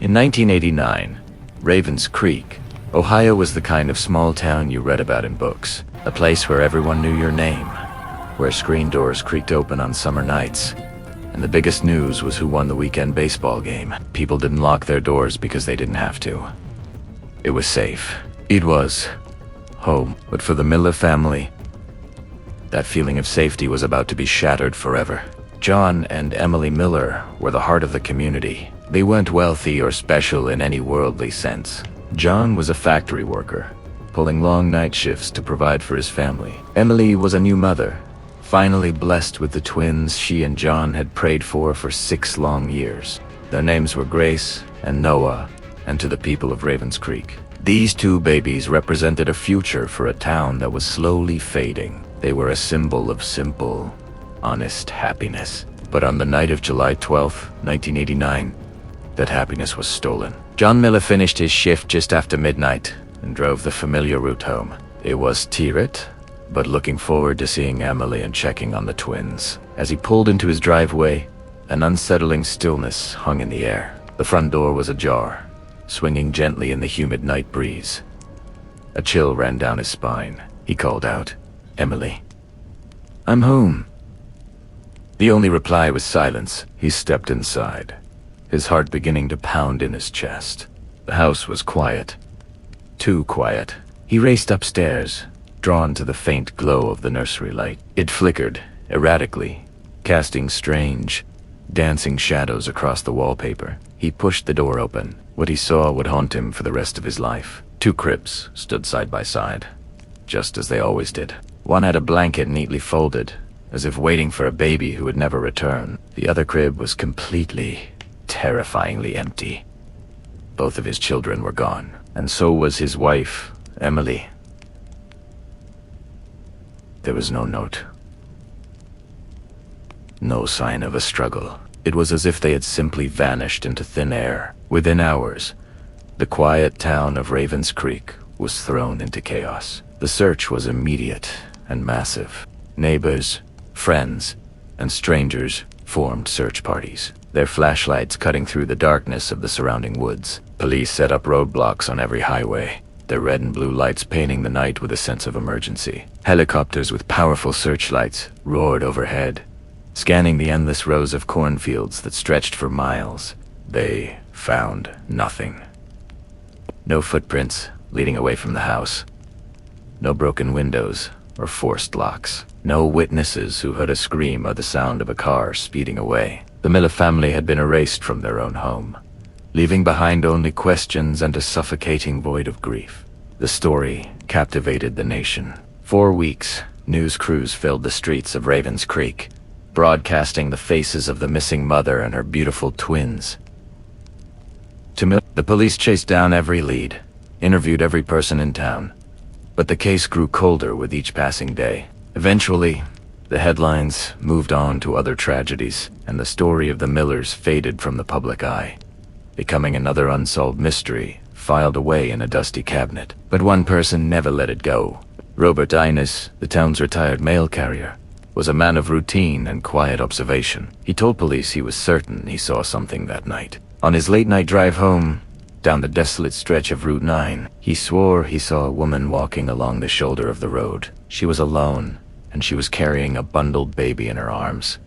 In 1989, Ravens Creek, Ohio was the kind of small town you read about in books. A place where everyone knew your name, where screen doors creaked open on summer nights, and the biggest news was who won the weekend baseball game. People didn't lock their doors because they didn't have to. It was safe. It was home. But for the Miller family, that feeling of safety was about to be shattered forever. John and Emily Miller were the heart of the community. They weren't wealthy or special in any worldly sense. John was a factory worker, pulling long night shifts to provide for his family. Emily was a new mother, finally blessed with the twins she and John had prayed for 6 long years. Their names were Grace and Noah, and to the people of Ravens Creek, these 2 babies represented a future for a town that was slowly fading. They were a symbol of simple, honest happiness. But on the night of July 12, 1989, that happiness was stolen. John Miller finished his shift just after midnight and drove the familiar route home. It was tired, but looking forward to seeing Emily and checking on the twins. As he pulled into his driveway, an unsettling stillness hung in the air. The front door was ajar, swinging gently in the humid night breeze. A chill ran down his spine. He called out, "Emily, I'm home." The only reply was silence. He stepped inside, his heart beginning to pound in his chest. The house was quiet. Too quiet. He raced upstairs, drawn to the faint glow of the nursery light. It flickered, erratically, casting strange, dancing shadows across the wallpaper. He pushed the door open. What he saw would haunt him for the rest of his life. 2 cribs stood side by side, just as they always did. One had a blanket neatly folded, as if waiting for a baby who would never return. The other crib was completely, terrifyingly empty. Both of his children were gone, and so was his wife, Emily. There was no note. No sign of a struggle. It was as if they had simply vanished into thin air. Within hours, the quiet town of Ravens Creek was thrown into chaos. The search was immediate and massive. Neighbors, friends, and strangers formed search parties, their flashlights cutting through the darkness of the surrounding woods. Police set up roadblocks on every highway, their red and blue lights painting the night with a sense of emergency. Helicopters with powerful searchlights roared overhead, scanning the endless rows of cornfields that stretched for miles. They found nothing. No footprints leading away from the house. No broken windows or forced locks. No witnesses who heard a scream or the sound of a car speeding away. The Miller family had been erased from their own home, leaving behind only questions and a suffocating void of grief. The story captivated the nation. For weeks, news crews filled the streets of Ravens Creek, broadcasting the faces of the missing mother and her beautiful twins. The police chased down every lead, interviewed every person in town, but the case grew colder with each passing day. Eventually, the headlines moved on to other tragedies, and the story of the Millers faded from the public eye, becoming another unsolved mystery filed away in a dusty cabinet. But one person never let it go. Robert Innes, the town's retired mail carrier, was a man of routine and quiet observation. He told police he was certain he saw something that night. On his late-night drive home, down the desolate stretch of Route 9, he swore he saw a woman walking along the shoulder of the road. She was alone, and she was carrying a bundled baby in her arms.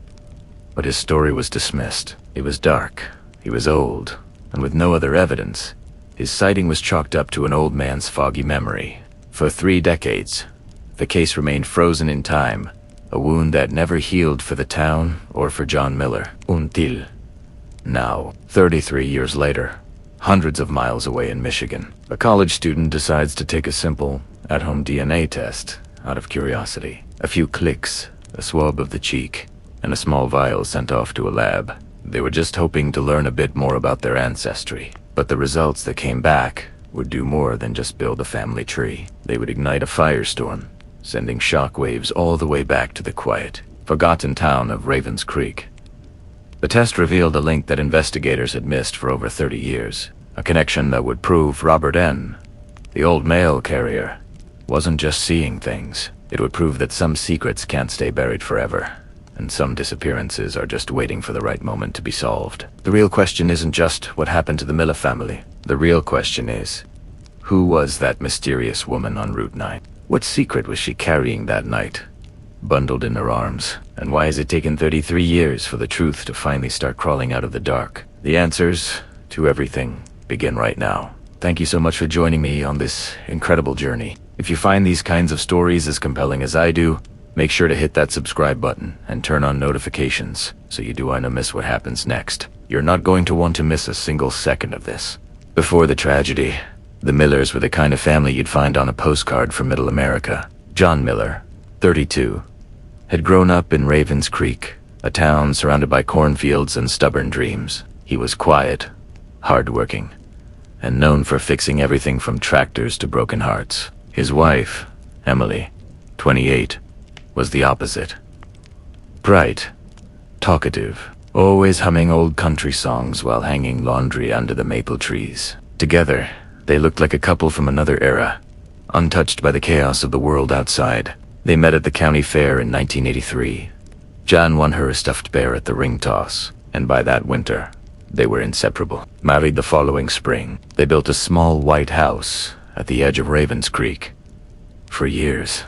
But his story was dismissed. It was dark, he was old, and with no other evidence, his sighting was chalked up to an old man's foggy memory. For 3 decades, the case remained frozen in time, a wound that never healed for the town or for John Miller. Until now, 33 years later, hundreds of miles away in Michigan, a college student decides to take a simple, at-home DNA test out of curiosity. A few clicks, a swab of the cheek, and a small vial sent off to a lab. They were just hoping to learn a bit more about their ancestry, but the results that came back would do more than just build a family tree. They would ignite a firestorm, sending shockwaves all the way back to the quiet, forgotten town of Ravens Creek. The test revealed a link that investigators had missed for over 30 years, a connection that would prove Robert N., the old mail carrier, wasn't just seeing things. It would prove that some secrets can't stay buried forever. and some disappearances are just waiting for the right moment to be solved. The real question isn't just what happened to the Miller family. The real question is, who was that mysterious woman on Route 9? What secret was she carrying that night, bundled in her arms? And why has it taken 33 years for the truth to finally start crawling out of the dark? The answers to everything begin right now. Thank you so much for joining me on this incredible journey. If you find these kinds of stories as compelling as I do, make sure to hit that subscribe button and turn on notifications so you don't want to miss what happens next. You're not going to want to miss a single second of this. Before the tragedy, the Millers were the kind of family you'd find on a postcard from Middle America. John Miller, 32, had grown up in Ravens Creek, a town surrounded by cornfields and stubborn dreams. He was quiet, hardworking, and known for fixing everything from tractors to broken hearts. His wife, Emily, 28, was the opposite. Bright, talkative, always humming old country songs while hanging laundry under the maple trees. Together, they looked like a couple from another era, untouched by the chaos of the world outside. They met at the county fair in 1983. John won her a stuffed bear at the ring toss, and by that winter, they were inseparable. Married the following spring, they built a small white house at the edge of Ravens Creek. For years,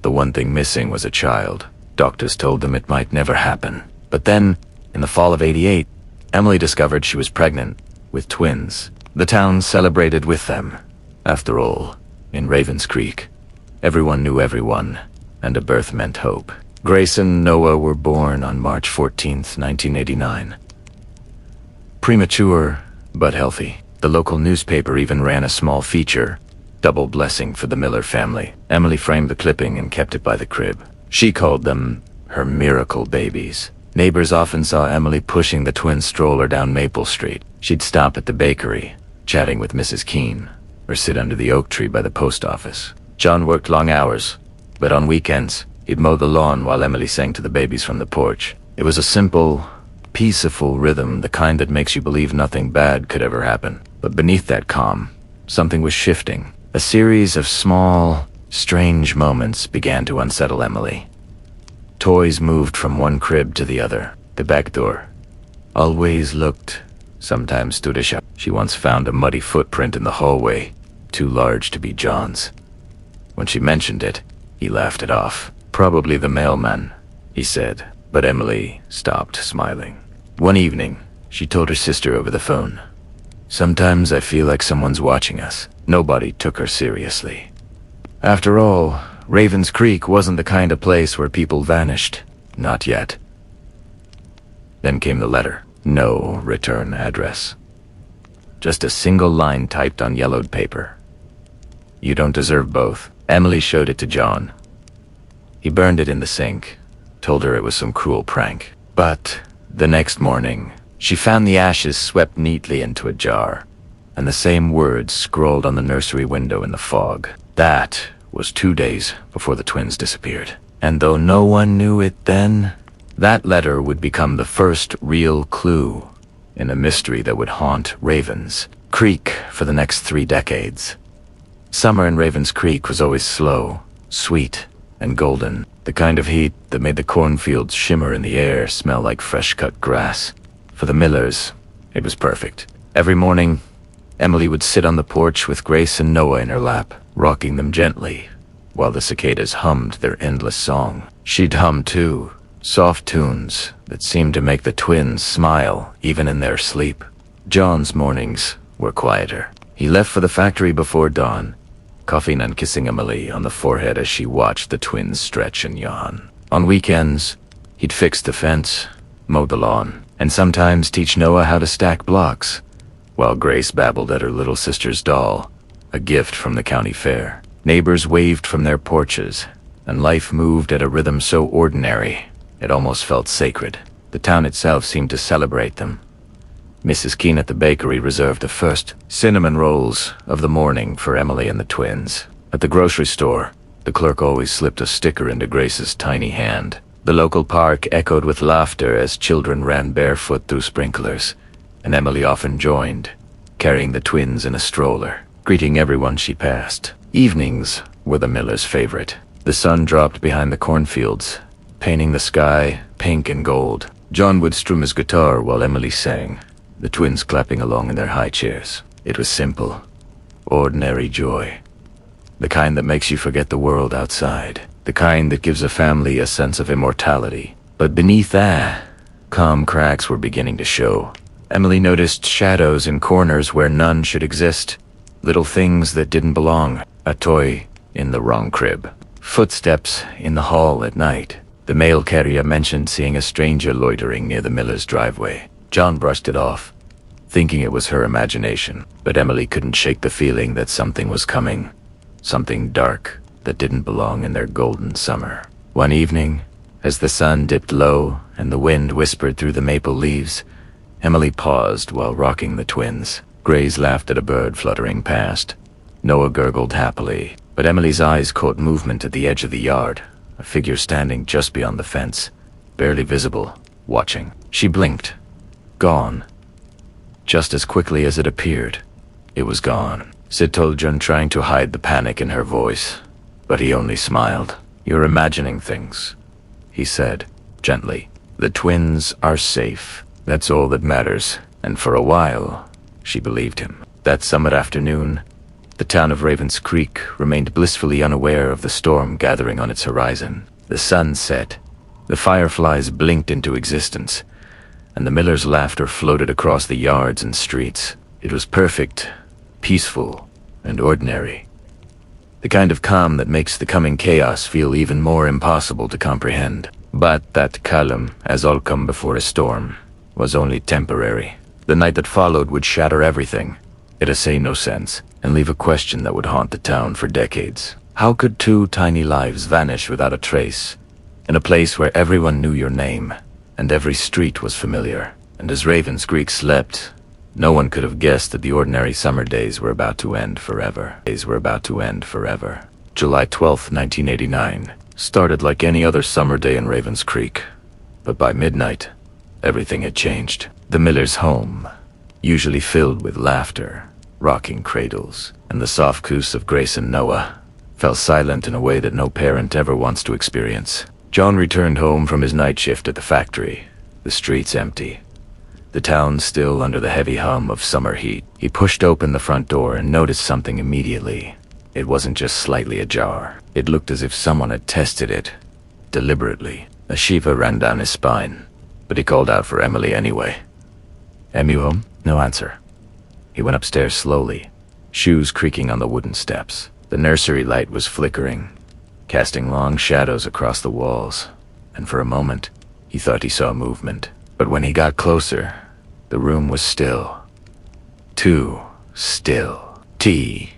the one thing missing was a child. Doctors told them it might never happen. But then, in the fall of '88, Emily discovered she was pregnant with twins. The town celebrated with them. After all, in Ravens Creek, everyone knew everyone, and a birth meant hope. Grace and Noah were born on March 14th, 1989. Premature, but healthy. The local newspaper even ran a small feature, double blessing for the Miller family. Emily framed the clipping and kept it by the crib. She called them her miracle babies. Neighbors often saw Emily pushing the twin stroller down Maple Street. She'd stop at the bakery, chatting with Mrs. Keene, or sit under the oak tree by the post office. John worked long hours, but on weekends, he'd mow the lawn while Emily sang to the babies from the porch. It was a simple, peaceful rhythm, the kind that makes you believe nothing bad could ever happen. But beneath that calm, something was shifting. A series of small, strange moments began to unsettle Emily. Toys moved from one crib to the other. The back door always looked, sometimes stood shut. She once found a muddy footprint in the hallway, too large to be John's. When she mentioned it, he laughed it off. Probably the mailman, he said, but Emily stopped smiling. One evening, she told her sister over the phone, "Sometimes I feel like someone's watching us." Nobody took her seriously. After all, Ravens Creek wasn't the kind of place where people vanished. Not yet. Then came the letter. No return address. Just a single line typed on yellowed paper. "You don't deserve both." Emily showed it to John. He burned it in the sink, told her it was some cruel prank. But the next morning, she found the ashes swept neatly into a jar, and the same words scrawled on the nursery window in the fog. That was 2 days before the twins disappeared. And though no one knew it then, that letter would become the first real clue in a mystery that would haunt Ravens Creek for the next 3 decades. Summer in Ravens Creek was always slow, sweet, and golden. The kind of heat that made the cornfields shimmer in the air, smell like fresh-cut grass. For the Millers, it was perfect. Every morning, Emily would sit on the porch with Grace and Noah in her lap, rocking them gently, while the cicadas hummed their endless song. She'd hum too, soft tunes that seemed to make the twins smile even in their sleep. John's mornings were quieter. He left for the factory before dawn, coughing and kissing Emily on the forehead as she watched the twins stretch and yawn. On weekends, he'd fix the fence, mow the lawn, and sometimes teach Noah how to stack blocks, while Grace babbled at her little sister's doll, a gift from the county fair. Neighbors waved from their porches, and life moved at a rhythm so ordinary, it almost felt sacred. The town itself seemed to celebrate them. Mrs. Keene at the bakery reserved the first cinnamon rolls of the morning for Emily and the twins. At the grocery store, the clerk always slipped a sticker into Grace's tiny hand. The local park echoed with laughter as children ran barefoot through sprinklers, and Emily often joined, carrying the twins in a stroller, greeting everyone she passed. Evenings were the Millers' favorite. The sun dropped behind the cornfields, painting the sky pink and gold. John would strum his guitar while Emily sang, the twins clapping along in their high chairs. It was simple, ordinary joy. The kind that makes you forget the world outside. The kind that gives a family a sense of immortality. But beneath that, calm cracks were beginning to show. Emily noticed shadows in corners where none should exist. Little things that didn't belong. A toy in the wrong crib. Footsteps in the hall at night. The mail carrier mentioned seeing a stranger loitering near the miller's driveway. John brushed it off, thinking it was her imagination. But Emily couldn't shake the feeling that something was coming. Something dark that didn't belong in their golden summer. One evening, as the sun dipped low and the wind whispered through the maple leaves, Emily paused while rocking the twins. Grays laughed at a bird fluttering past. Noah gurgled happily, but Emily's eyes caught movement at the edge of the yard. A figure standing just beyond the fence, barely visible, watching. She blinked. Gone. Just as quickly as it appeared, it was gone. Sid told John, trying to hide the panic in her voice, but he only smiled. "You're imagining things," he said, gently. "The twins are safe. That's all that matters." And for a while, she believed him. That summer afternoon, the town of Ravens Creek remained blissfully unaware of the storm gathering on its horizon. The sun set, the fireflies blinked into existence, and the miller's laughter floated across the yards and streets. It was perfect, peaceful, and ordinary. The kind of calm that makes the coming chaos feel even more impossible to comprehend. But that calm, as all come before a storm, was only temporary. The night that followed would shatter everything. It'd say no sense, and leave a question that would haunt the town for decades. How could two tiny lives vanish without a trace, in a place where everyone knew your name, and every street was familiar? And as Ravens Creek slept, no one could have guessed that the ordinary summer days were about to end forever. July 12th, 1989, started like any other summer day in Ravens Creek. But by midnight, everything had changed. The miller's home, usually filled with laughter, rocking cradles, and the soft coos of Grace and Noah, fell silent in a way that no parent ever wants to experience. John returned home from his night shift at the factory, the streets empty, the town still under the heavy hum of summer heat. He pushed open the front door and noticed something immediately. It wasn't just slightly ajar. It looked as if someone had tested it, deliberately. A shiver ran down his spine, but he called out for Emily anyway. "Em, you home?" No answer. He went upstairs slowly, shoes creaking on the wooden steps. The nursery light was flickering, casting long shadows across the walls, and for a moment, he thought he saw movement. But when he got closer, the room was still. Too still. T.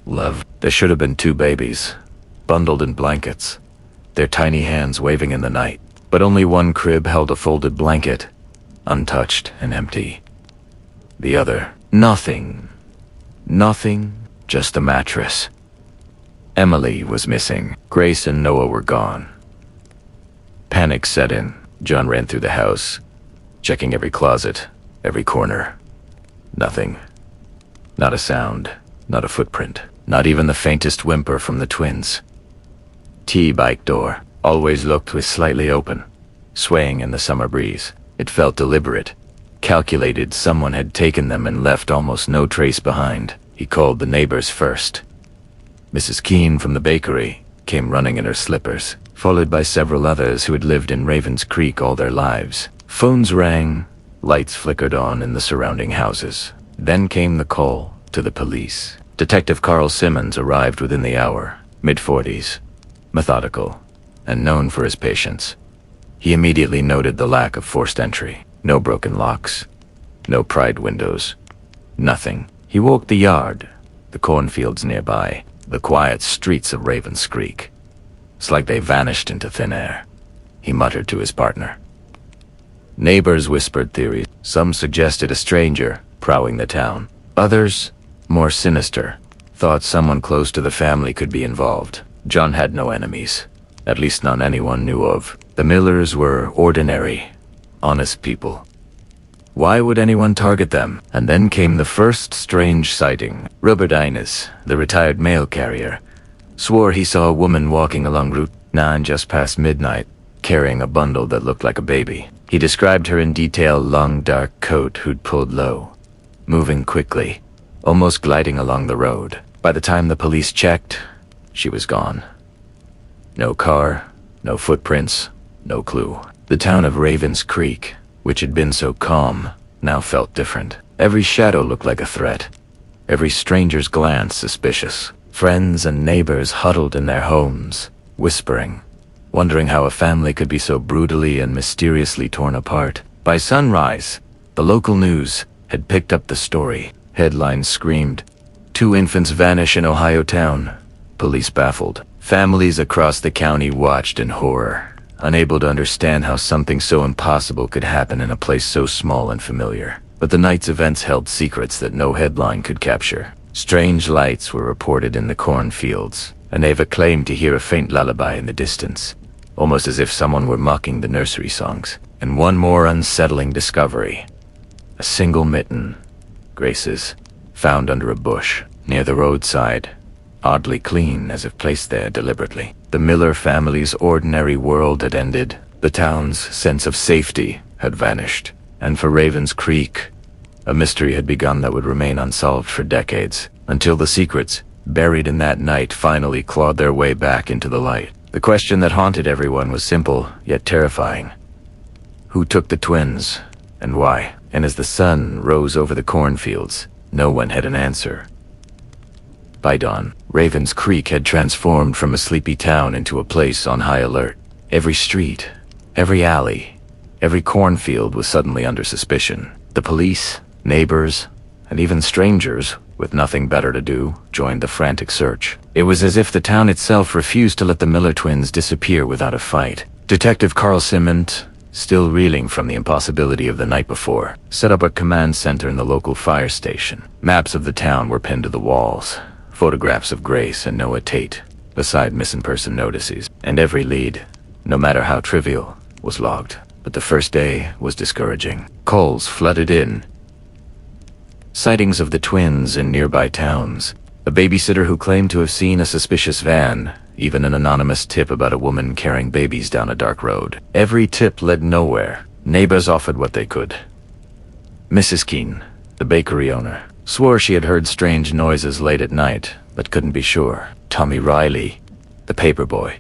Love. There should have been two babies, bundled in blankets, their tiny hands waving in the night. But only one crib held a folded blanket, untouched and empty. The other, nothing. Nothing, just a mattress. Emily was missing. Grace and Noah were gone. Panic set in. John ran through the house, checking every closet, every corner. Nothing. Not a sound, not a footprint, not even the faintest whimper from the twins. T-bike door, always looked with slightly open, swaying in the summer breeze. It felt deliberate, calculated. Someone had taken them and left almost no trace behind. He called the neighbors first. Mrs. Keene from the bakery came running in her slippers, followed by several others who had lived in Ravens Creek all their lives. Phones rang, lights flickered on in the surrounding houses. Then came the call to the police. Detective Carl Simmons arrived within the hour, mid-40s, methodical, and known for his patience. He immediately noted the lack of forced entry. No broken locks, no pried windows, nothing. He walked the yard, the cornfields nearby, the quiet streets of Ravens Creek. It's like they vanished into thin air, he muttered to his partner. Neighbors whispered theories. Some suggested a stranger prowling the town. Others, more sinister, thought someone close to the family could be involved. John had no enemies, at least none anyone knew of. The Millers were ordinary, honest people. Why would anyone target them? And then came the first strange sighting. Robert Innes, the retired mail carrier, swore he saw a woman walking along Route 9 just past midnight, carrying a bundle that looked like a baby. He described her in detail: long dark coat who'd pulled low, moving quickly, almost gliding along the road. By the time the police checked, she was gone. No car, no footprints, no clue. The town of Ravens Creek, which had been so calm, now felt different. Every shadow looked like a threat. Every stranger's glance suspicious. Friends and neighbors huddled in their homes, whispering, wondering how a family could be so brutally and mysteriously torn apart. By sunrise, the local news had picked up the story. Headlines screamed, "2 infants vanish in Ohio town. Police baffled." Families across the county watched in horror, unable to understand how something so impossible could happen in a place so small and familiar. But the night's events held secrets that no headline could capture. Strange lights were reported in the cornfields, and Ava claimed to hear a faint lullaby in the distance, almost as if someone were mocking the nursery songs. And one more unsettling discovery: a single mitten, Grace's, found under a bush near the roadside, oddly clean, as if placed there deliberately. The Miller family's ordinary world had ended. The town's sense of safety had vanished. And for Ravens Creek, a mystery had begun that would remain unsolved for decades, until the secrets buried in that night finally clawed their way back into the light. The question that haunted everyone was simple, yet terrifying. Who took the twins, and why? And as the sun rose over the cornfields, no one had an answer. By dawn, Ravens Creek had transformed from a sleepy town into a place on high alert. Every street, every alley, every cornfield was suddenly under suspicion. The police, neighbors, and even strangers, with nothing better to do, joined the frantic search. It was as if the town itself refused to let the Miller twins disappear without a fight. Detective Carl Simmons, still reeling from the impossibility of the night before, set up a command center in the local fire station. Maps of the town were pinned to the walls, photographs of Grace and Noah Tate, beside missing person notices, and every lead, no matter how trivial, was logged. But the first day was discouraging. Calls flooded in. Sightings of the twins in nearby towns, a babysitter who claimed to have seen a suspicious van, even an anonymous tip about a woman carrying babies down a dark road. Every tip led nowhere. Neighbors offered what they could. Mrs. Keene, the bakery owner, swore she had heard strange noises late at night, but couldn't be sure. Tommy Riley, the paperboy,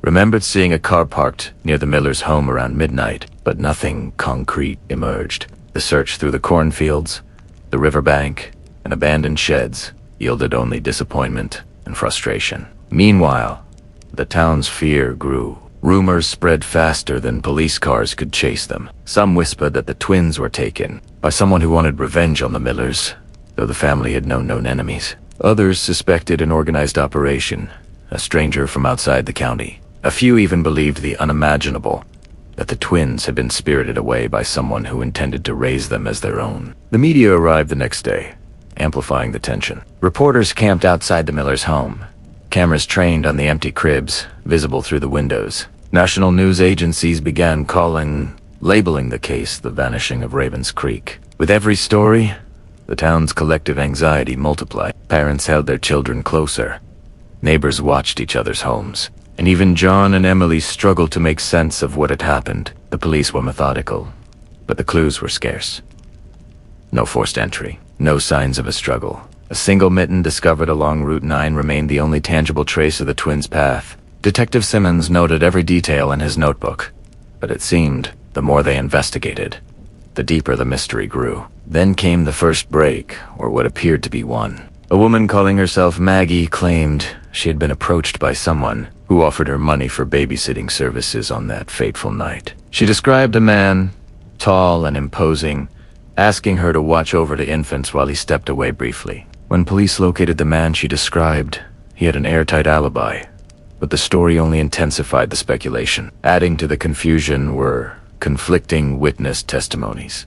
remembered seeing a car parked near the Miller's home around midnight, but nothing concrete emerged. The search through the cornfields, the riverbank, and abandoned sheds yielded only disappointment and frustration. Meanwhile, the town's fear grew. Rumors spread faster than police cars could chase them. Some whispered that the twins were taken by someone who wanted revenge on the Millers, though the family had no known enemies. Others suspected an organized operation, a stranger from outside the county. A few even believed the unimaginable, that the twins had been spirited away by someone who intended to raise them as their own. The media arrived the next day, amplifying the tension. Reporters camped outside the Miller's home, cameras trained on the empty cribs, visible through the windows. National news agencies began labeling the case the vanishing of Ravens Creek. With every story, the town's collective anxiety multiplied. Parents held their children closer. Neighbors watched each other's homes. And even John and Emily struggled to make sense of what had happened. The police were methodical, but the clues were scarce. No forced entry, no signs of a struggle. A single mitten discovered along Route 9 remained the only tangible trace of the twins' path. Detective Simmons noted every detail in his notebook, but it seemed the more they investigated, the deeper the mystery grew. Then came the first break, or what appeared to be one. A woman calling herself Maggie claimed she had been approached by someone who offered her money for babysitting services on that fateful night. She described a man, tall and imposing, asking her to watch over the infants while he stepped away briefly. When police located the man she described, he had an airtight alibi, but the story only intensified the speculation. Adding to the confusion were conflicting witness testimonies.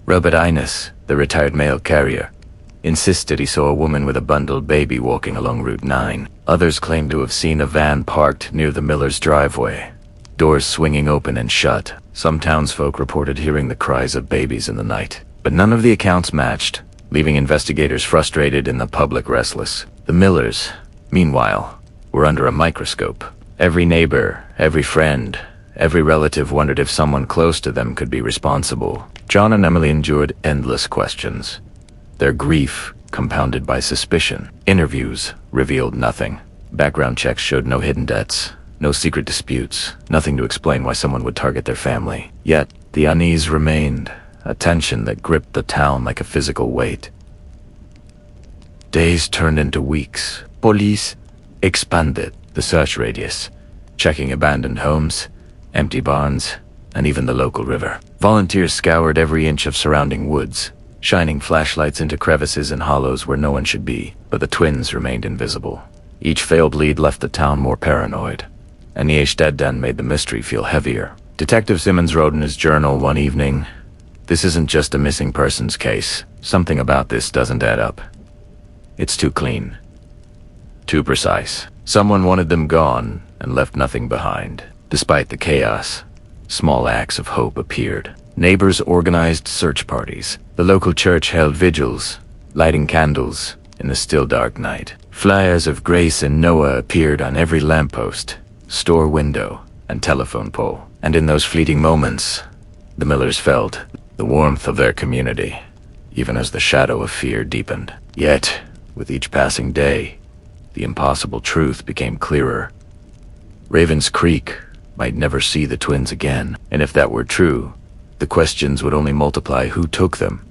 Robert Innes, the retired mail carrier, insisted he saw a woman with a bundled baby walking along Route 9. Others claimed to have seen a van parked near the Miller's driveway, doors swinging open and shut. Some townsfolk reported hearing the cries of babies in the night, but none of the accounts matched, leaving investigators frustrated and the public restless. The Millers, meanwhile, were under a microscope. Every neighbor, every friend, every relative wondered if someone close to them could be responsible. John and Emily endured endless questions, their grief compounded by suspicion. Interviews revealed nothing. Background checks showed no hidden debts, no secret disputes, nothing to explain why someone would target their family. Yet, the unease remained, a tension that gripped the town like a physical weight. Days turned into weeks. Police expanded the search radius, checking abandoned homes, empty barns, and even the local river. Volunteers scoured every inch of surrounding woods, shining flashlights into crevices and hollows where no one should be, but the twins remained invisible. Each failed lead left the town more paranoid, and the Städten made the mystery feel heavier. Detective Simmons wrote in his journal one evening, "This isn't just a missing persons case. Something about this doesn't add up. It's too clean, too precise. Someone wanted them gone and left nothing behind." Despite the chaos, small acts of hope appeared. Neighbors organized search parties. The local church held vigils, lighting candles in the still dark night. Flyers of Grace and Noah appeared on every lamppost, store window, and telephone pole. And in those fleeting moments, the Millers felt the warmth of their community, even as the shadow of fear deepened. Yet, with each passing day, the impossible truth became clearer. Ravens Creek might never see the twins again, and if that were true, the questions would only multiply. Who took them?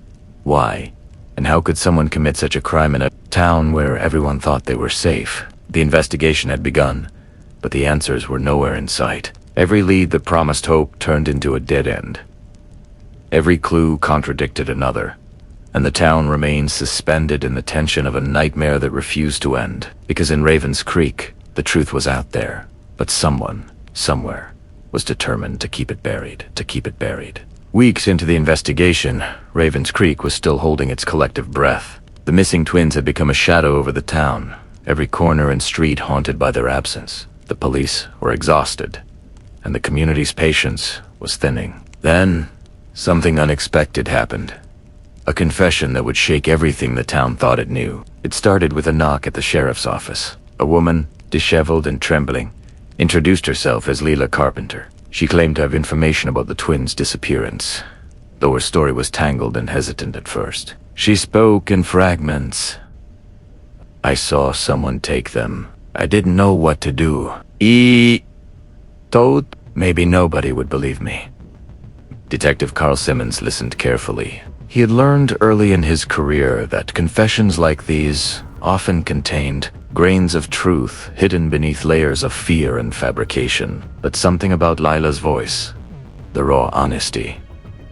Why? And how could someone commit such a crime in a town where everyone thought they were safe? The investigation had begun, but the answers were nowhere in sight. Every lead that promised hope turned into a dead end. Every clue contradicted another, and the town remained suspended in the tension of a nightmare that refused to end. Because in Ravens Creek, the truth was out there, but someone, somewhere, was determined to keep it buried. Weeks into the investigation, Ravens Creek was still holding its collective breath. The missing twins had become a shadow over the town, every corner and street haunted by their absence. The police were exhausted, and the community's patience was thinning. Then, something unexpected happened. A confession that would shake everything the town thought it knew. It started with a knock at the sheriff's office. A woman, disheveled and trembling, introduced herself as Leila Carpenter. She claimed to have information about the twins' disappearance, though her story was tangled and hesitant at first. She spoke in fragments. "I saw someone take them. I didn't know what to do. Told maybe nobody would believe me." Detective Carl Simmons listened carefully. He had learned early in his career that confessions like these often contained grains of truth hidden beneath layers of fear and fabrication. But something about Lila's voice, the raw honesty,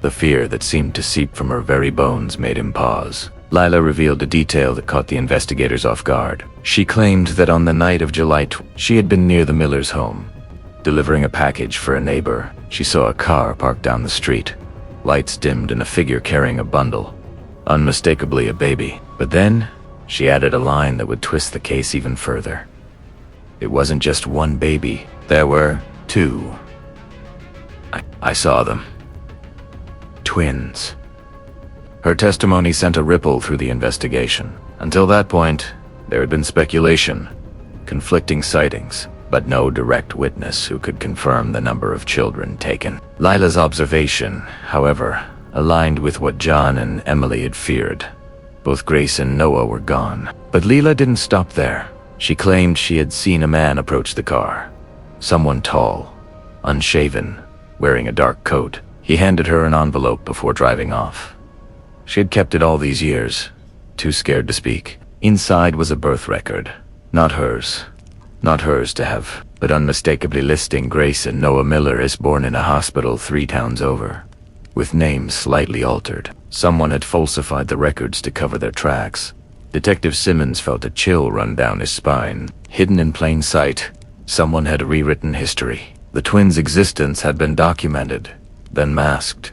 the fear that seemed to seep from her very bones, made him pause. Lila revealed a detail that caught the investigators off guard. She claimed that on the night of July she had been near the Miller's home, delivering a package for a neighbor. She saw a car parked down the street, lights dimmed and a figure carrying a bundle, unmistakably a baby. But then, she added a line that would twist the case even further. It wasn't just one baby, there were two. I saw them. Twins. Her testimony sent a ripple through the investigation. Until that point, there had been speculation, conflicting sightings, but no direct witness who could confirm the number of children taken. Lila's observation, however, aligned with what John and Emily had feared. Both Grace and Noah were gone. But Lila didn't stop there. She claimed she had seen a man approach the car. Someone tall, unshaven, wearing a dark coat. He handed her an envelope before driving off. She had kept it all these years, too scared to speak. Inside was a birth record. Not hers. Not hers to have, but unmistakably listing Grace and Noah Miller as born in a hospital 3 towns over, with names slightly altered. Someone had falsified the records to cover their tracks. Detective Simmons felt a chill run down his spine. Hidden in plain sight, someone had rewritten history. The twins' existence had been documented, then masked.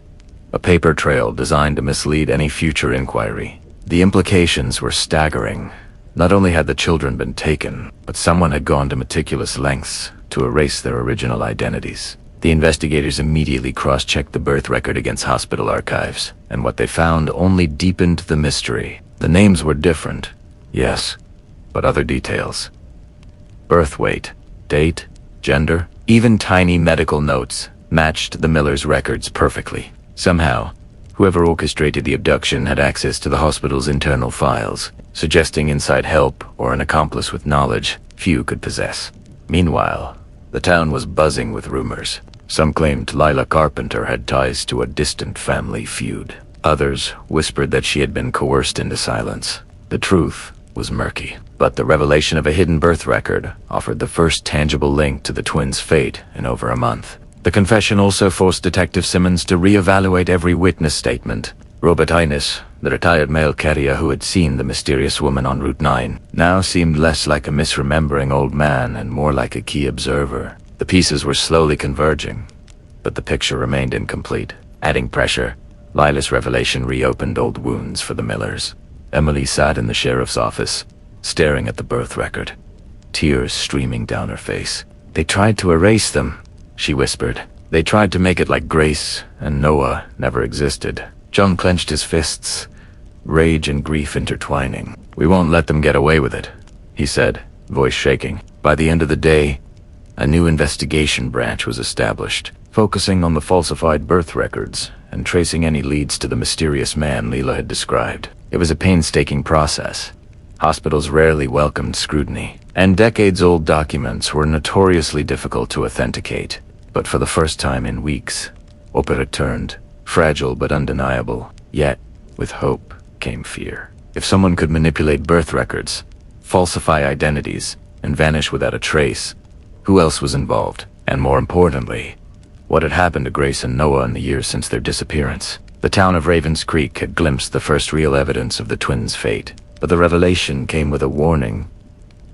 A paper trail designed to mislead any future inquiry. The implications were staggering. Not only had the children been taken, but someone had gone to meticulous lengths to erase their original identities. The investigators immediately cross-checked the birth record against hospital archives, and what they found only deepened the mystery. The names were different, yes, but other details. Birth weight, date, gender, even tiny medical notes matched the Millers' records perfectly. Somehow, whoever orchestrated the abduction had access to the hospital's internal files, suggesting inside help or an accomplice with knowledge few could possess. Meanwhile, the town was buzzing with rumors. Some claimed Lila Carpenter had ties to a distant family feud. Others whispered that she had been coerced into silence. The truth was murky, but the revelation of a hidden birth record offered the first tangible link to the twins' fate in over a month. The confession also forced Detective Simmons to reevaluate every witness statement. Robert Innes, the retired mail carrier who had seen the mysterious woman on Route 9, now seemed less like a misremembering old man and more like a key observer. The pieces were slowly converging, but the picture remained incomplete. Adding pressure, Lila's revelation reopened old wounds for the Millers. Emily sat in the sheriff's office, staring at the birth record, tears streaming down her face. "They tried to erase them," she whispered. "They tried to make it like Grace and Noah never existed." John clenched his fists, rage and grief intertwining. "We won't let them get away with it," he said, voice shaking. By the end of the day, a new investigation branch was established, focusing on the falsified birth records and tracing any leads to the mysterious man Leela had described. It was a painstaking process. Hospitals rarely welcomed scrutiny, and decades-old documents were notoriously difficult to authenticate. But for the first time in weeks, hope returned, fragile but undeniable. Yet, with hope came fear. If someone could manipulate birth records, falsify identities, and vanish without a trace, who else was involved? And more importantly, what had happened to Grace and Noah in the years since their disappearance? The town of Ravens Creek had glimpsed the first real evidence of the twins' fate, but the revelation came with a warning.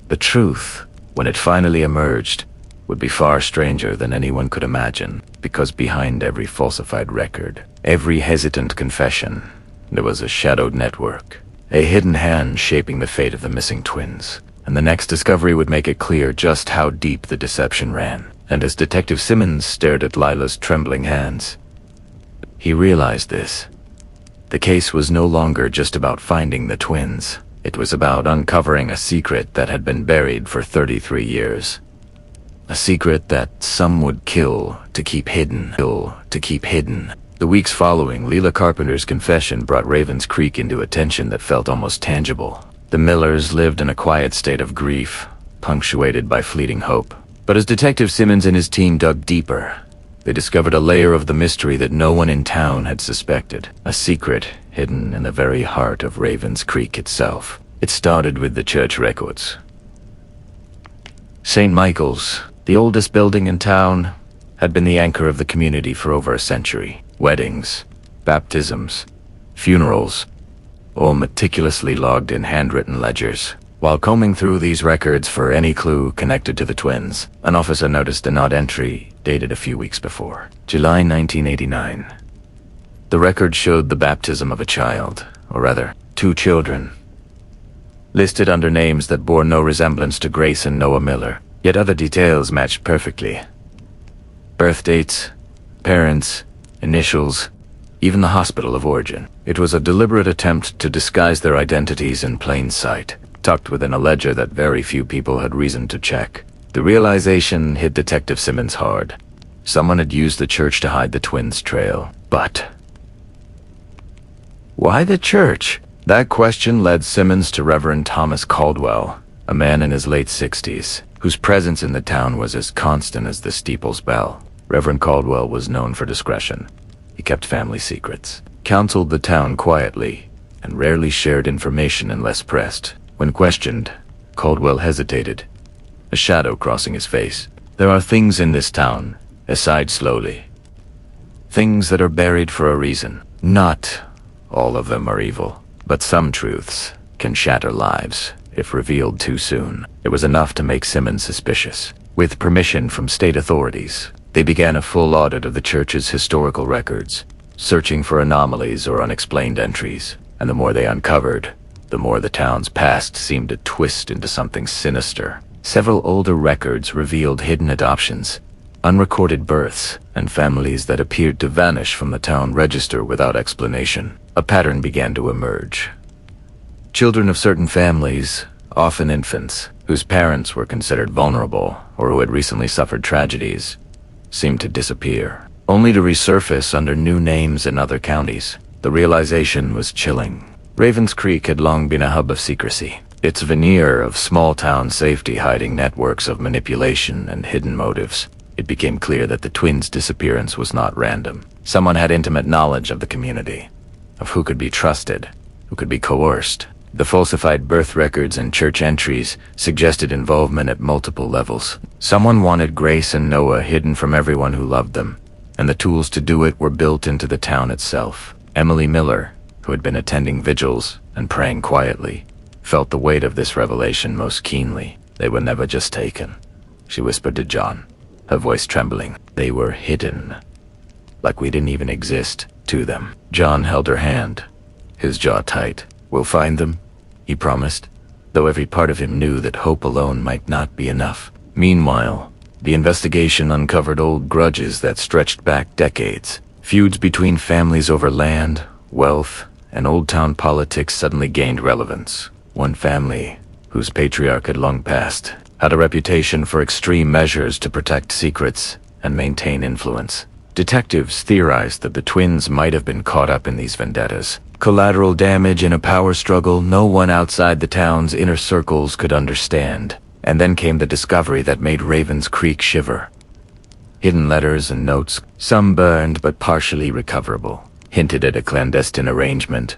The truth, when it finally emerged, would be far stranger than anyone could imagine, because behind every falsified record, every hesitant confession, there was a shadowed network, a hidden hand shaping the fate of the missing twins. And the next discovery would make it clear just how deep the deception ran. And as Detective Simmons stared at Lila's trembling hands, he realized this. The case was no longer just about finding the twins. It was about uncovering a secret that had been buried for 33 years. A secret that some would kill to keep hidden. The weeks following Leela Carpenter's confession brought Ravens Creek into a tension that felt almost tangible. The Millers lived in a quiet state of grief, punctuated by fleeting hope. But as Detective Simmons and his team dug deeper, they discovered a layer of the mystery that no one in town had suspected. A secret hidden in the very heart of Ravens Creek itself. It started with the church records. St. Michael's, the oldest building in town, had been the anchor of the community for over a century. Weddings, baptisms, funerals, all meticulously logged in handwritten ledgers. While combing through these records for any clue connected to the twins, an officer noticed an odd entry dated a few weeks before, July 1989. The record showed the baptism of a child, or rather, 2 children, listed under names that bore no resemblance to Grace and Noah Miller, yet other details matched perfectly. Birth dates, parents, initials, even the hospital of origin. It was a deliberate attempt to disguise their identities in plain sight, tucked within a ledger that very few people had reason to check. The realization hit Detective Simmons hard. Someone had used the church to hide the twins' trail. But why the church? That question led Simmons to Reverend Thomas Caldwell, a man in his late 60s, whose presence in the town was as constant as the steeple's bell. Reverend Caldwell was known for discretion. He kept family secrets, counseled the town quietly, and rarely shared information unless pressed. When questioned, Caldwell hesitated, a shadow crossing his face. "There are things in this town," he sighed slowly. "Things that are buried for a reason. Not all of them are evil, but some truths can shatter lives if revealed too soon." It was enough to make Simmons suspicious. With permission from state authorities, they began a full audit of the church's historical records, searching for anomalies or unexplained entries. and the more they uncovered, the more the town's past seemed to twist into something sinister. Several older records revealed hidden adoptions, unrecorded births, and families that appeared to vanish from the town register without explanation. A pattern began to emerge. Children of certain families, often infants, whose parents were considered vulnerable or who had recently suffered tragedies, seemed to disappear, only to resurface under new names in other counties. The realization was chilling. Ravens Creek had long been a hub of secrecy, its veneer of small-town safety hiding networks of manipulation and hidden motives. It became clear that the twins' disappearance was not random. Someone had intimate knowledge of the community, of who could be trusted, who could be coerced. The falsified birth records and church entries suggested involvement at multiple levels. Someone wanted Grace and Noah hidden from everyone who loved them, and the tools to do it were built into the town itself. Emily Miller, who had been attending vigils and praying quietly, felt the weight of this revelation most keenly. They were never just taken, she whispered to John, her voice trembling. They were hidden, like we didn't even exist to them. John held her hand, his jaw tight. "We'll find them," he promised, though every part of him knew that hope alone might not be enough. Meanwhile, the investigation uncovered old grudges that stretched back decades. Feuds between families over land, wealth, and old-town politics suddenly gained relevance. One family, whose patriarch had long passed, had a reputation for extreme measures to protect secrets and maintain influence. Detectives theorized that the twins might have been caught up in these vendettas. Collateral damage in a power struggle no one outside the town's inner circles could understand. And then came the discovery that made Ravens Creek shiver. Hidden letters and notes, some burned but partially recoverable, hinted at a clandestine arrangement.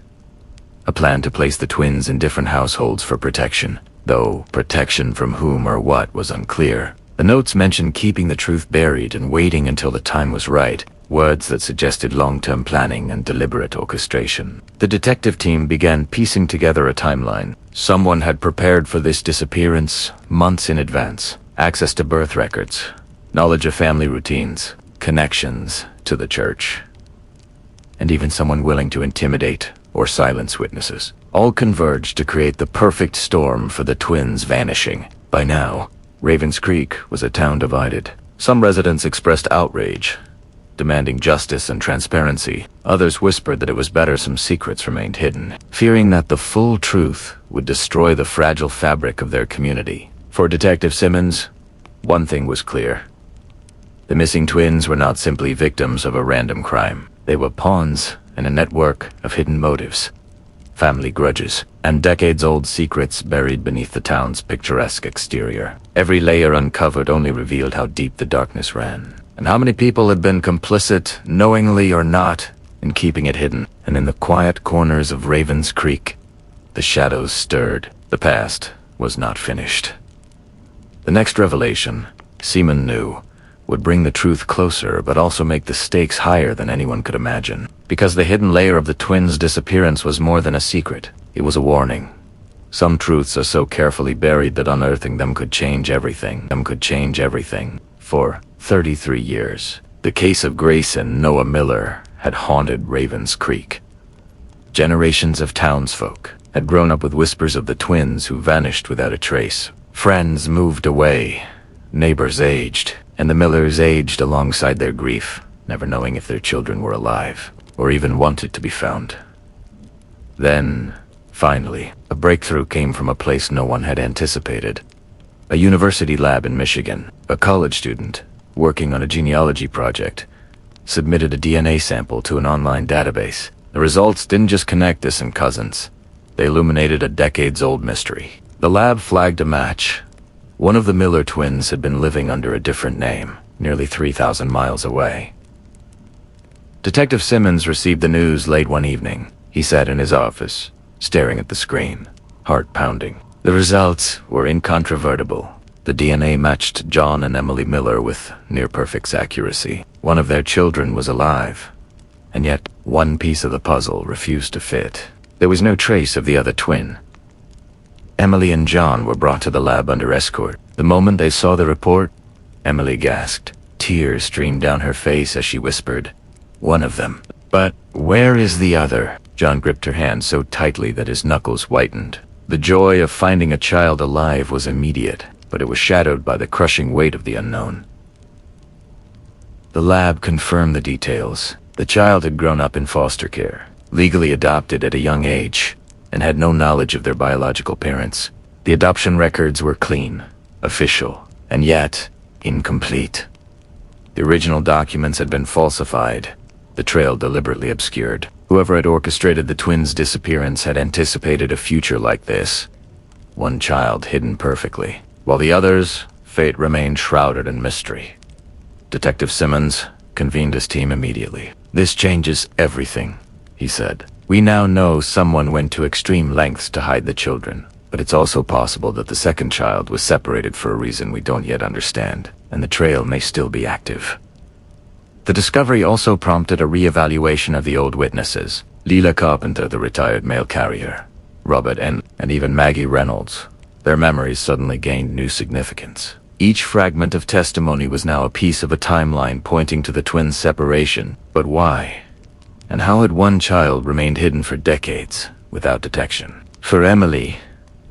A plan to place the twins in different households for protection, though protection from whom or what was unclear. The notes mentioned keeping the truth buried and waiting until the time was right, words that suggested long-term planning and deliberate orchestration. The detective team began piecing together a timeline. Someone had prepared for this disappearance months in advance. Access to birth records, knowledge of family routines, connections to the church, and even someone willing to intimidate or silence witnesses. All converged to create the perfect storm for the twins' vanishing. By now, Ravens Creek was a town divided. Some residents expressed outrage, demanding justice and transparency. Others whispered that it was better some secrets remained hidden, fearing that the full truth would destroy the fragile fabric of their community. For Detective Simmons, one thing was clear. The missing twins were not simply victims of a random crime. They were pawns in a network of hidden motives, family grudges, and decades-old secrets buried beneath the town's picturesque exterior. Every layer uncovered only revealed how deep the darkness ran, and how many people had been complicit, knowingly or not, in keeping it hidden. And in the quiet corners of Ravens Creek, the shadows stirred. The past was not finished. The next revelation, Seaman knew, would bring the truth closer but also make the stakes higher than anyone could imagine. Because the hidden layer of the twins' disappearance was more than a secret. It was a warning. Some truths are so carefully buried that unearthing them could change everything. For 33 years, the case of Grace and Noah Miller had haunted Ravens Creek. Generations of townsfolk had grown up with whispers of the twins who vanished without a trace. Friends moved away, neighbors aged, and the Millers aged alongside their grief, never knowing if their children were alive or even wanted to be found. Then, finally, a breakthrough came from a place no one had anticipated. A university lab in Michigan. A college student, working on a genealogy project, submitted a DNA sample to an online database. The results didn't just connect distant cousins. They illuminated a decades-old mystery. The lab flagged a match. One of the Miller twins had been living under a different name, nearly 3,000 miles away. Detective Simmons received the news late one evening. He sat in his office, staring at the screen, heart pounding. The results were incontrovertible. The DNA matched John and Emily Miller with near-perfect accuracy. One of their children was alive, and yet one piece of the puzzle refused to fit. There was no trace of the other twin. Emily and John were brought to the lab under escort. The moment they saw the report, Emily gasped. Tears streamed down her face as she whispered, "One of them. But where is the other?" John gripped her hand so tightly that his knuckles whitened. The joy of finding a child alive was immediate, but it was shadowed by the crushing weight of the unknown. The lab confirmed the details. The child had grown up in foster care, legally adopted at a young age, and had no knowledge of their biological parents. The adoption records were clean, official, and yet incomplete. The original documents had been falsified, the trail deliberately obscured. Whoever had orchestrated the twins' disappearance had anticipated a future like this. One child hidden perfectly, while the others, fate remained shrouded in mystery. Detective Simmons convened his team immediately. "This changes everything," he said. "We now know someone went to extreme lengths to hide the children, but it's also possible that the second child was separated for a reason we don't yet understand, and the trail may still be active." The discovery also prompted a re-evaluation of the old witnesses. Leela Carpenter, the retired mail carrier, Robert and even Maggie Reynolds. Their memories suddenly gained new significance. Each fragment of testimony was now a piece of a timeline pointing to the twins' separation. But why? And how had one child remained hidden for decades, without detection? For Emily,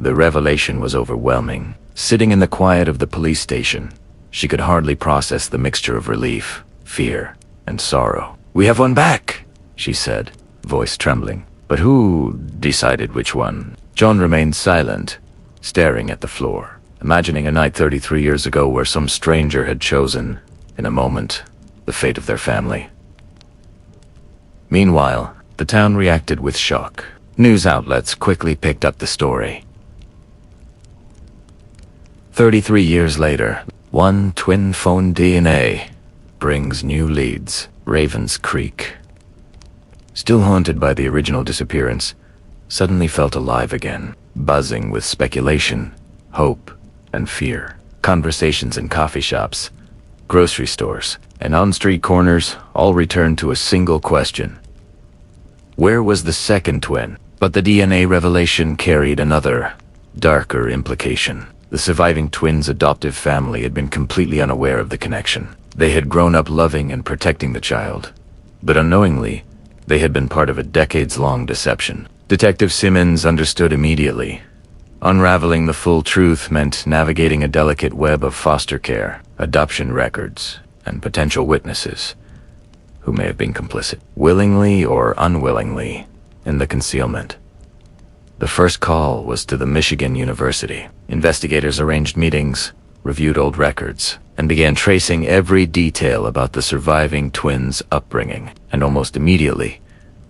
the revelation was overwhelming. Sitting in the quiet of the police station, she could hardly process the mixture of relief, fear, and sorrow. "We have one back," she said, voice trembling. But who decided which one? John remained silent, staring at the floor, imagining a night 33 years ago where some stranger had chosen, in a moment, the fate of their family. Meanwhile, the town reacted with shock. News outlets quickly picked up the story. 33 years later, one twin phone DNA brings new leads. Ravens Creek, still haunted by the original disappearance, suddenly felt alive again, buzzing with speculation, hope, and fear. Conversations in coffee shops, grocery stores, and on street corners all returned to a single question. Where was the second twin? But the DNA revelation carried another, darker implication. The surviving twins' adoptive family had been completely unaware of the connection. They had grown up loving and protecting the child, but unknowingly, they had been part of a decades-long deception. Detective Simmons understood immediately. Unraveling the full truth meant navigating a delicate web of foster care, adoption records, and potential witnesses who may have been complicit, willingly or unwillingly, in the concealment. The first call was to the Michigan University. Investigators arranged meetings, reviewed old records, and began tracing every detail about the surviving twins' upbringing. And almost immediately,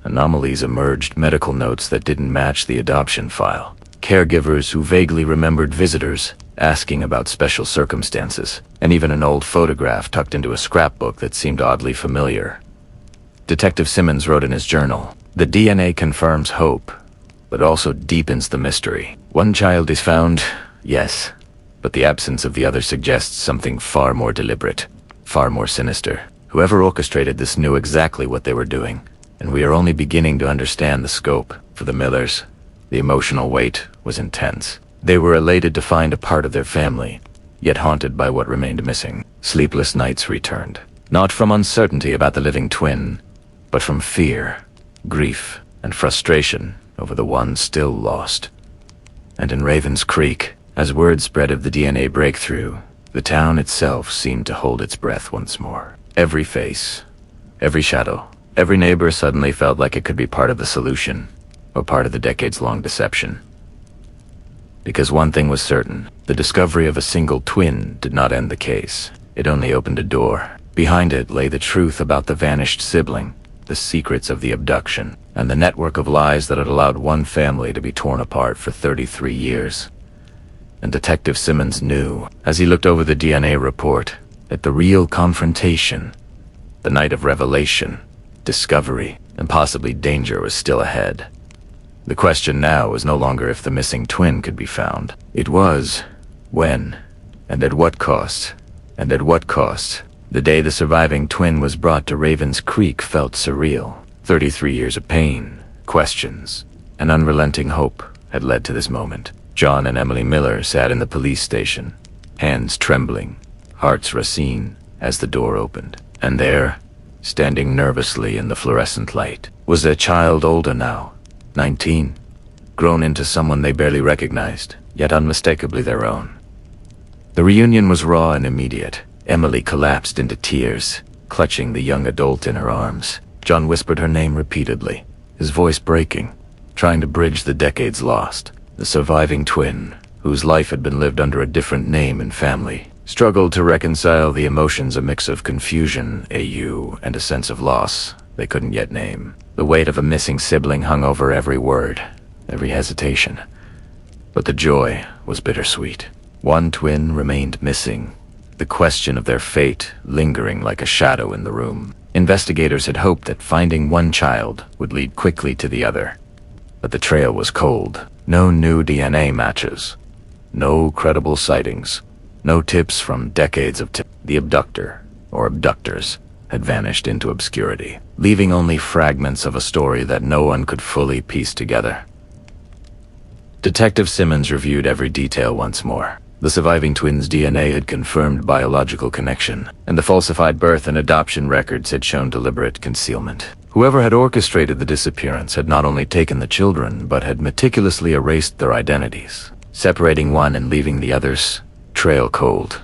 anomalies emerged, medical notes that didn't match the adoption file. Caregivers who vaguely remembered visitors asking about special circumstances, and even an old photograph tucked into a scrapbook that seemed oddly familiar. Detective Simmons wrote in his journal, "The DNA confirms hope, but also deepens the mystery. One child is found, yes, but the absence of the other suggests something far more deliberate, far more sinister. Whoever orchestrated this knew exactly what they were doing, and we are only beginning to understand the scope." For the Millers, the emotional weight was intense. They were elated to find a part of their family, yet haunted by what remained missing. Sleepless nights returned, not from uncertainty about the living twin, but from fear, grief, and frustration over the one still lost. And in Ravens Creek, as word spread of the DNA breakthrough, the town itself seemed to hold its breath once more. Every face, every shadow, every neighbor suddenly felt like it could be part of the solution, or part of the decades-long deception. Because one thing was certain, the discovery of a single twin did not end the case. It only opened a door. Behind it lay the truth about the vanished sibling, the secrets of the abduction, and the network of lies that had allowed one family to be torn apart for 33 years. And Detective Simmons knew, as he looked over the DNA report, that the real confrontation, the night of revelation, discovery, and possibly danger was still ahead. The question now was no longer if the missing twin could be found. It was, when, and at what cost. And at what cost? The day the surviving twin was brought to Ravens Creek felt surreal. 33 years of pain, questions, and unrelenting hope had led to this moment. John and Emily Miller sat in the police station, hands trembling, hearts racine, as the door opened. And there, standing nervously in the fluorescent light, Was their child older now? 19? Grown into someone they barely recognized, yet unmistakably their own. The reunion was raw and immediate. Emily collapsed into tears, clutching the young adult in her arms. John whispered her name repeatedly, his voice breaking, trying to bridge the decades lost. The surviving twin, whose life had been lived under a different name and family, struggled to reconcile the emotions, a mix of confusion, and a sense of loss they couldn't yet name. The weight of a missing sibling hung over every word, every hesitation. But the joy was bittersweet. One twin remained missing, the question of their fate lingering like a shadow in the room. Investigators had hoped that finding one child would lead quickly to the other. But the trail was cold. No new DNA matches. No credible sightings. No tips from decades of the abductor, or abductors, had vanished into obscurity, leaving only fragments of a story that no one could fully piece together. Detective Simmons reviewed every detail once more. The surviving twins' DNA had confirmed biological connection, and the falsified birth and adoption records had shown deliberate concealment. Whoever had orchestrated the disappearance had not only taken the children, but had meticulously erased their identities, separating one and leaving the others trail cold.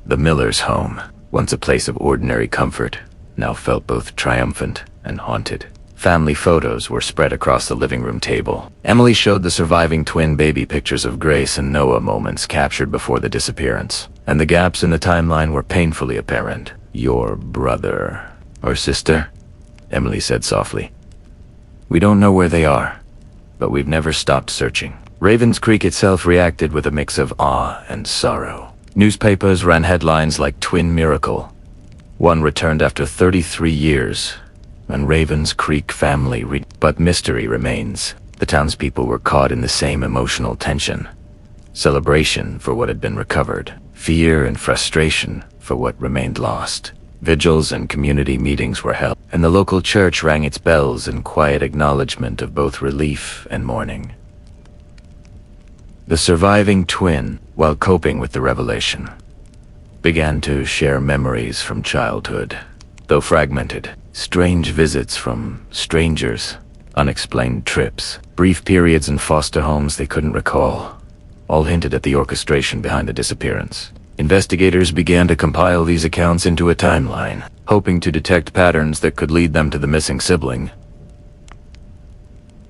The Millers' home, once a place of ordinary comfort, now felt both triumphant and haunted. Family photos were spread across the living room table. Emily showed the surviving twin baby pictures of Grace and Noah, moments captured before the disappearance, and the gaps in the timeline were painfully apparent. "Your brother or sister?" Emily said softly. "We don't know where they are, but we've never stopped searching." Ravens Creek itself reacted with a mix of awe and sorrow. Newspapers ran headlines like "Twin Miracle. One returned after 33 years," and "Ravens Creek family but mystery remains." The townspeople were caught in the same emotional tension. Celebration for what had been recovered, fear and frustration for what remained lost. Vigils and community meetings were held, and the local church rang its bells in quiet acknowledgement of both relief and mourning. The surviving twin, while coping with the revelation, began to share memories from childhood, though fragmented. Strange visits from strangers, unexplained trips, brief periods in foster homes they couldn't recall, all hinted at the orchestration behind the disappearance. Investigators began to compile these accounts into a timeline, hoping to detect patterns that could lead them to the missing sibling.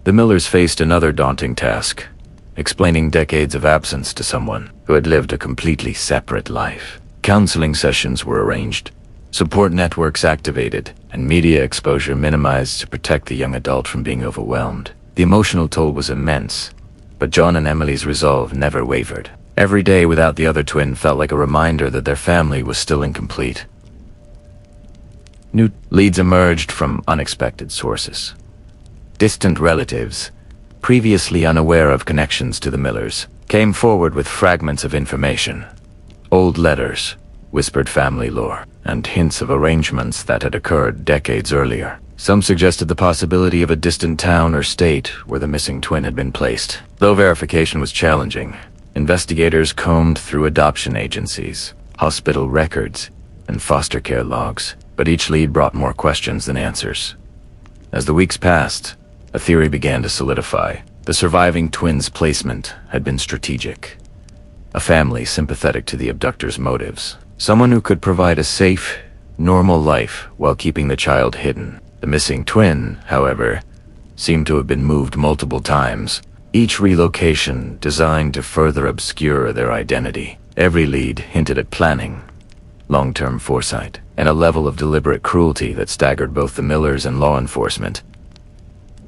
The Millers faced another daunting task: explaining decades of absence to someone who had lived a completely separate life. Counseling sessions were arranged, support networks activated, and media exposure minimized to protect the young adult from being overwhelmed. The emotional toll was immense, but John and Emily's resolve never wavered. Every day without the other twin felt like a reminder that their family was still incomplete. New leads emerged from unexpected sources. Distant relatives, previously unaware of connections to the Millers, came forward with fragments of information. Old letters, whispered family lore, and hints of arrangements that had occurred decades earlier. Some suggested the possibility of a distant town or state where the missing twin had been placed. Though verification was challenging, investigators combed through adoption agencies, hospital records, and foster care logs, but each lead brought more questions than answers. As the weeks passed, a theory began to solidify. The surviving twins' placement had been strategic. A family sympathetic to the abductor's motives. Someone who could provide a safe, normal life while keeping the child hidden. The missing twin, however, seemed to have been moved multiple times, each relocation designed to further obscure their identity. Every lead hinted at planning, long-term foresight, and a level of deliberate cruelty that staggered both the Millers and law enforcement.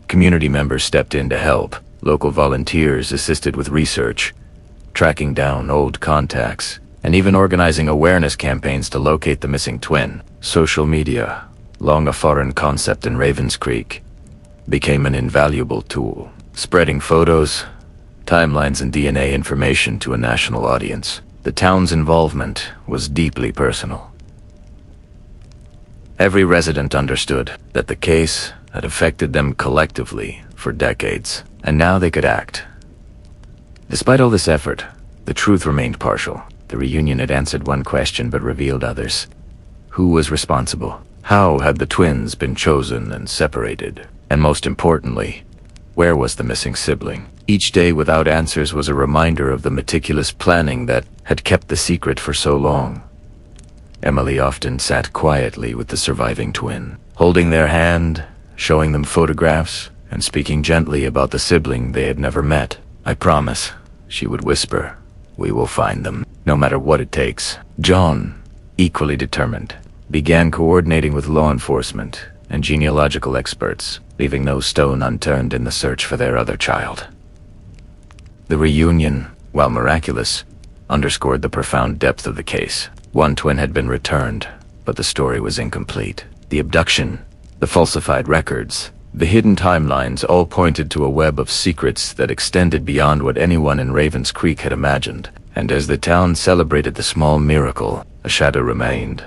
Community members stepped in to help. Local volunteers assisted with research, tracking down old contacts, and even organizing awareness campaigns to locate the missing twin. Social media, long a foreign concept in Ravens Creek, became an invaluable tool, spreading photos, timelines, and DNA information to a national audience. The town's involvement was deeply personal. Every resident understood that the case had affected them collectively for decades, and now they could act. Despite all this effort, the truth remained partial. The reunion had answered one question but revealed others. Who was responsible? How had the twins been chosen and separated? And most importantly, where was the missing sibling? Each day without answers was a reminder of the meticulous planning that had kept the secret for so long. Emily often sat quietly with the surviving twin, holding their hand, showing them photographs, and speaking gently about the sibling they had never met. "I promise," she would whisper, "we will find them, no matter what it takes." John, equally determined, began coordinating with law enforcement and genealogical experts, leaving no stone unturned in the search for their other child. The reunion, while miraculous, underscored the profound depth of the case. One twin had been returned, but the story was incomplete. The abduction, the falsified records, the hidden timelines all pointed to a web of secrets that extended beyond what anyone in Ravens Creek had imagined. And as the town celebrated the small miracle, a shadow remained,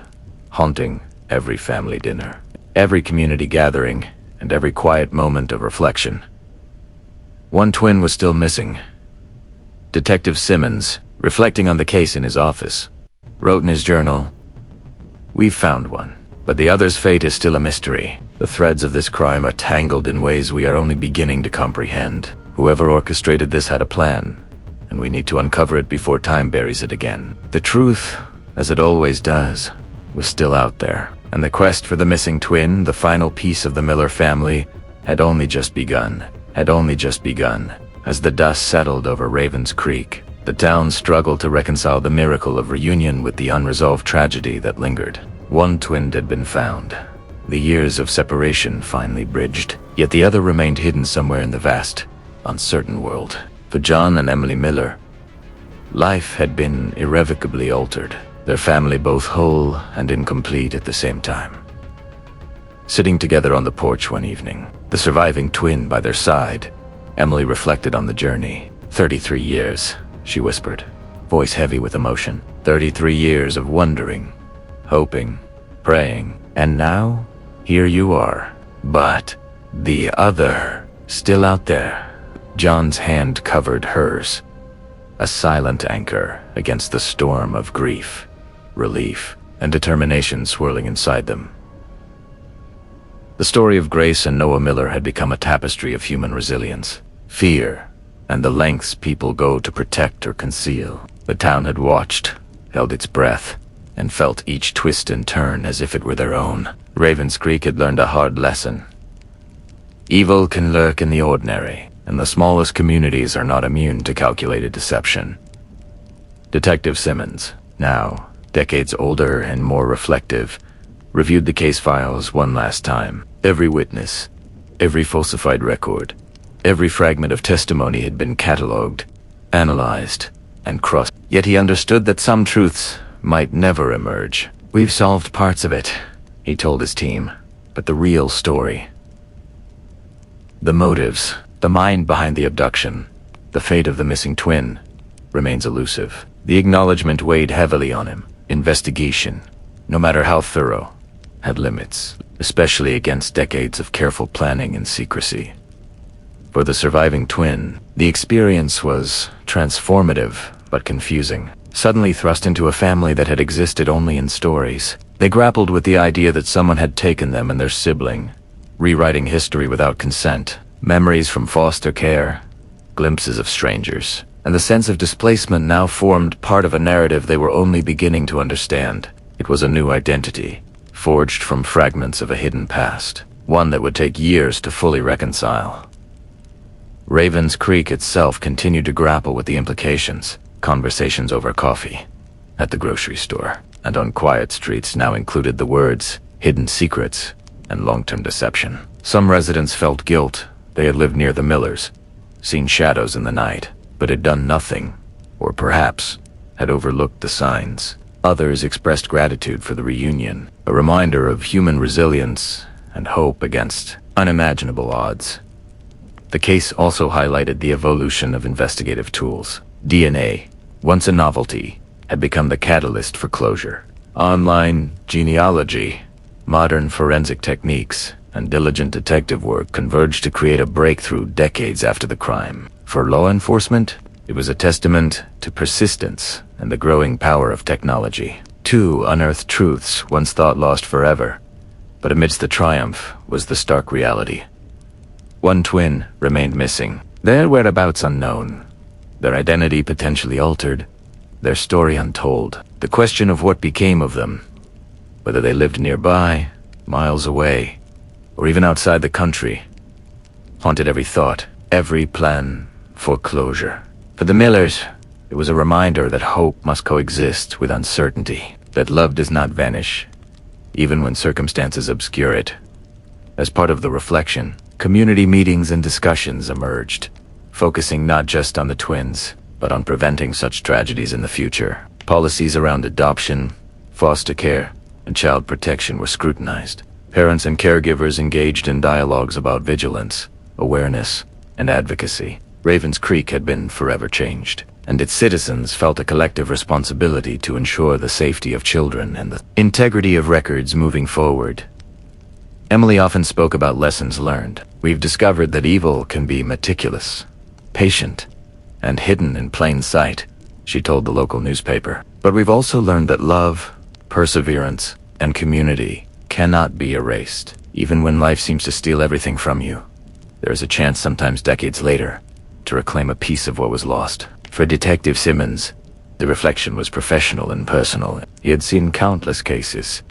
haunting every family dinner, every community gathering, and every quiet moment of reflection. One twin was still missing. Detective Simmons, reflecting on the case in his office, wrote in his journal, "We've found one, but the other's fate is still a mystery. The threads of this crime are tangled in ways we are only beginning to comprehend. Whoever orchestrated this had a plan, and we need to uncover it before time buries it again." The truth, as it always does, was still out there, and the quest for the missing twin, the final piece of the Miller family, had only just begun. As the dust settled over Ravens Creek, the town struggled to reconcile the miracle of reunion with the unresolved tragedy that lingered. One twin had been found, the years of separation finally bridged, yet the other remained hidden somewhere in the vast, uncertain world. For John and Emily Miller, life had been irrevocably altered, their family both whole and incomplete at the same time. Sitting together on the porch one evening, the surviving twin by their side, Emily reflected on the journey. 33 years, she whispered, voice heavy with emotion. 33 years of wondering, hoping, praying, and now, here you are. But the other, still out there. John's hand covered hers, a silent anchor against the storm of grief, relief, and determination swirling inside them. The story of Grace and Noah Miller had become a tapestry of human resilience, fear, and the lengths people go to protect or conceal. The town had watched, held its breath, and felt each twist and turn as if it were their own. Ravens Creek had learned a hard lesson. Evil can lurk in the ordinary, and the smallest communities are not immune to calculated deception. Detective Simmons, now decades older and more reflective, reviewed the case files one last time. Every witness, every falsified record, every fragment of testimony had been catalogued, analyzed, and crossed. Yet he understood that some truths might never emerge. "We've solved parts of it," he told his team, "but the real story, the motives, the mind behind the abduction, the fate of the missing twin, remains elusive." The acknowledgement weighed heavily on him. Investigation, no matter how thorough, had limits, especially against decades of careful planning and secrecy. For the surviving twin, the experience was transformative but confusing. Suddenly thrust into a family that had existed only in stories, they grappled with the idea that someone had taken them and their sibling, rewriting history without consent. Memories from foster care, glimpses of strangers, and the sense of displacement now formed part of a narrative they were only beginning to understand. It was a new identity, forged from fragments of a hidden past, one that would take years to fully reconcile. Ravens Creek itself continued to grapple with the implications. Conversations over coffee, at the grocery store, and on quiet streets now included the words hidden secrets and long-term deception. Some residents felt guilt. They had lived near the Millers, seen shadows in the night, but had done nothing, or perhaps had overlooked the signs. Others expressed gratitude for the reunion, a reminder of human resilience and hope against unimaginable odds. The case also highlighted the evolution of investigative tools. DNA, once a novelty, had become the catalyst for closure. Online genealogy, modern forensic techniques, and diligent detective work converged to create a breakthrough decades after the crime. For law enforcement, it was a testament to persistence and the growing power of technology. Two unearthed truths once thought lost forever But amidst the triumph was the stark reality. One twin remained missing, their whereabouts unknown, their identity potentially altered, their story untold. The question of what became of them, whether they lived nearby, miles away, or even outside the country, haunted every thought, every plan for closure. For the Millers, it was a reminder that hope must coexist with uncertainty, that love does not vanish, even when circumstances obscure it. As part of the reflection, community meetings and discussions emerged, focusing not just on the twins, but on preventing such tragedies in the future. Policies around adoption, foster care, and child protection were scrutinized. Parents and caregivers engaged in dialogues about vigilance, awareness, and advocacy. Ravens Creek had been forever changed, and its citizens felt a collective responsibility to ensure the safety of children and the integrity of records moving forward. Emily often spoke about lessons learned. We've discovered that evil can be meticulous, patient, and hidden in plain sight, she told the local newspaper. But we've also learned that love, perseverance, and community cannot be erased. Even when life seems to steal everything from you, there is a chance, sometimes decades later, to reclaim a piece of what was lost. For Detective Simmons, the reflection was professional and personal. He had seen countless cases,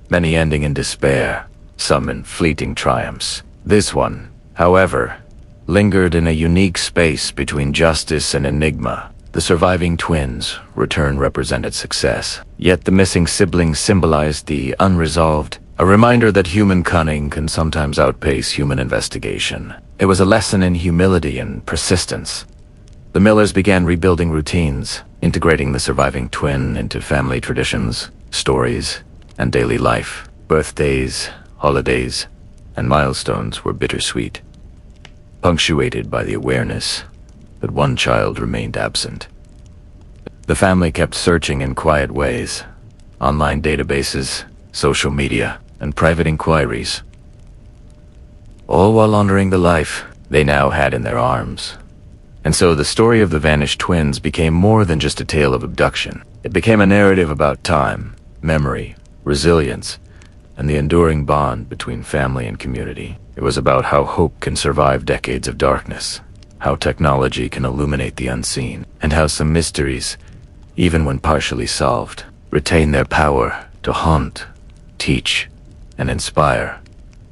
many ending in despair, some in fleeting triumphs. This one, however, lingered in a unique space between justice and enigma. The surviving twins' return represented success, yet the missing siblings symbolized the unresolved, a reminder that human cunning can sometimes outpace human investigation. It was a lesson in humility and persistence. The Millers began rebuilding routines, integrating the surviving twin into family traditions, stories, and daily life. Birthdays, holidays, and milestones were bittersweet, punctuated by the awareness that one child remained absent. The family kept searching in quiet ways, online databases, social media, and private inquiries, all while honoring the life they now had in their arms. And so the story of the vanished twins became more than just a tale of abduction. It became a narrative about time, memory, resilience, and the enduring bond between family and community. It was about how hope can survive decades of darkness, how technology can illuminate the unseen, and how some mysteries, even when partially solved, retain their power to haunt, teach, and inspire.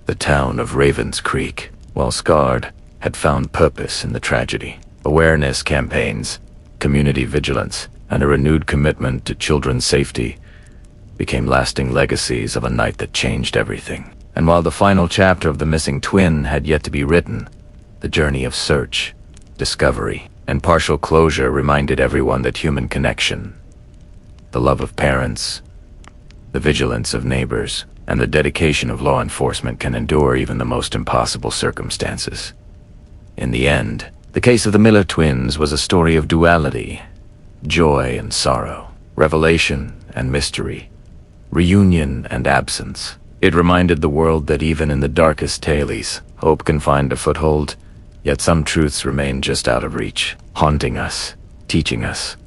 The town of Ravens Creek, while scarred, had found purpose in the tragedy. Awareness campaigns, community vigilance, and a renewed commitment to children's safety became lasting legacies of a night that changed everything. And while the final chapter of the missing twin had yet to be written, the journey of search, discovery, and partial closure reminded everyone that human connection, the love of parents, the vigilance of neighbors, and the dedication of law enforcement can endure even the most impossible circumstances. In the end, the case of the Miller twins was a story of duality, joy and sorrow, revelation and mystery, reunion and absence. It reminded the world that even in the darkest tales, hope can find a foothold, yet some truths remain just out of reach, haunting us, teaching us,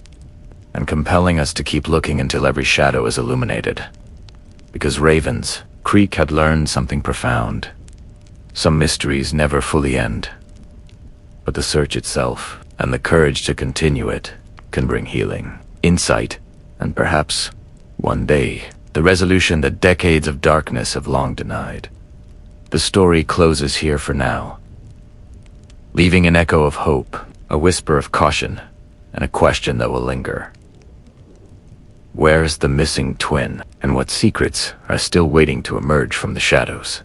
and compelling us to keep looking until every shadow is illuminated. Because Ravens Creek had learned something profound. Some mysteries never fully end, but the search itself, and the courage to continue it, can bring healing, insight, and perhaps, one day, the resolution that decades of darkness have long denied. The story closes here for now, leaving an echo of hope, a whisper of caution, and a question that will linger. Where's the missing twin, and what secrets are still waiting to emerge from the shadows?